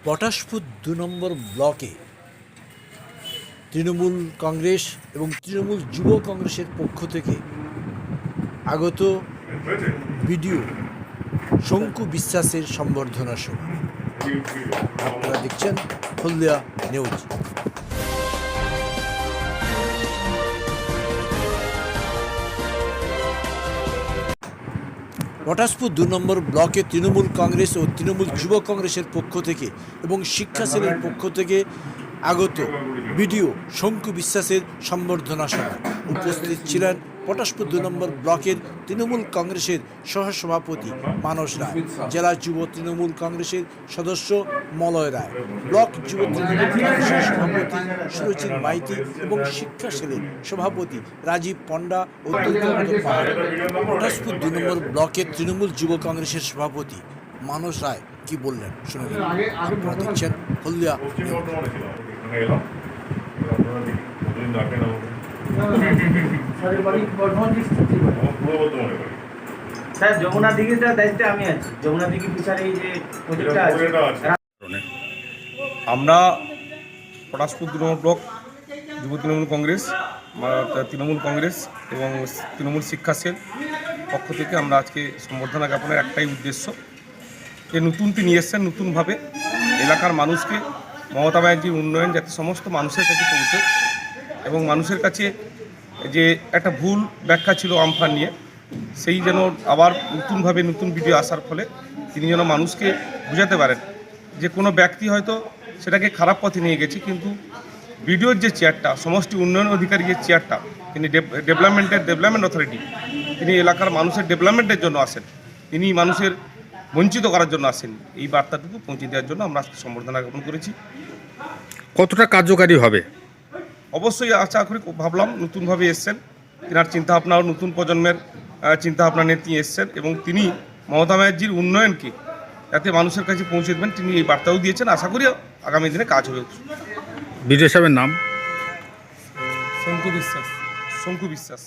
পটাশপুর ২ নম্বর ব্লকে তৃণমূল কংগ্রেস এবং তৃণমূল যুব কংগ্রেসের পক্ষ থেকে আগত বিডিও শঙ্কু বিশ্বাসের সম্বর্ধনা সভা। আপনারা দেখছেন হলদিয়া নিউজ। পটাশপুর ২ নম্বর ব্লকে তৃণমূল কংগ্রেস ও তৃণমূল যুব কংগ্রেসের পক্ষ থেকে এবং শিক্ষা সেলের পক্ষ থেকে আগত বিডিও শঙ্কু বিশ্বাসের সম্বর্ধনা সভা। উপস্থিত ছিলেন পটাশপুর ২ নম্বর ব্লকের তৃণমূল কংগ্রেসের সহসভাপতি মানস রায়, জেলা যুব তৃণমূল কংগ্রেসের সদস্য মলয় রায়, ব্লক যুব তৃণমূল কংগ্রেসের সভাপতি সুরজিৎ মাইতি এবং শিক্ষা সেলের সভাপতি রাজীব পণ্ডা ও দুর্গানাথ পাহাড়। পটাশপুর ২ নম্বর ব্লকের তৃণমূল যুব কংগ্রেসের সভাপতি মানস রায় কি বললেন শুনে নিন। আপনারা দেখছেন হলদিয়া। স্যার যমুনা দিঘিটার দায়িত্বে আমি আছি। যমুনা দিঘি ফিশারি যে প্রজেক্টটা আছে, আমরা পটাশপুর ২ নম্বর ব্লক যুব তৃণমূল কংগ্রেস, তৃণমূল কংগ্রেস এবং তৃণমূল শিক্ষা সেল পক্ষ থেকে আমরা আজকে সম্বর্ধনা জ্ঞাপনের একটাই উদ্দেশ্য, যে নতুন তিনি এসছেন, নতুনভাবে এলাকার মানুষকে মমতা ব্যানার্জির উন্নয়ন যাতে সমস্ত মানুষের কাছে পৌঁছে এবং মানুষের কাছে যে একটা ভুল ব্যাখ্যা ছিল আমফান নিয়ে, সেই যেন আবার নতুনভাবে নতুন ভিডিও আসার ফলে তিনি যেন মানুষকে বোঝাতে পারেন যে কোনো ব্যক্তি হয়তো সেটাকে খারাপ পথে নিয়ে গেছে, কিন্তু ভিডিওর যে চেয়ারটা, সমষ্টি উন্নয়ন অধিকারী যে চেয়ারটা, তিনি ডেভেলপমেন্ট অথরিটি, তিনি এলাকার মানুষের ডেভেলপমেন্টের জন্য আসেন, তিনি মানুষের বঞ্চিত করার জন্য আসেন। এই বার্তাটুকু পৌঁছে দেওয়ার জন্য আমরা সম্বর্ধনা জ্ঞাপন করেছি। কতটা কার্যকারী হবে? অবশ্যই আশা করি, ভাবলাম নতুনভাবে এসছেন, তিনার চিন্তাভাবনাও নতুন প্রজন্মের চিন্তাভাবনা নিয়ে তিনি এসছেন এবং তিনি মমতা ব্যানার্জির উন্নয়নকে যাতে মানুষের কাছে পৌঁছে দেবেন তিনি এই বার্তাও দিয়েছেন। আশা করি আগামী দিনে কাজ হবে। বিডিও সাহেবের নাম? শঙ্কু বিশ্বাস।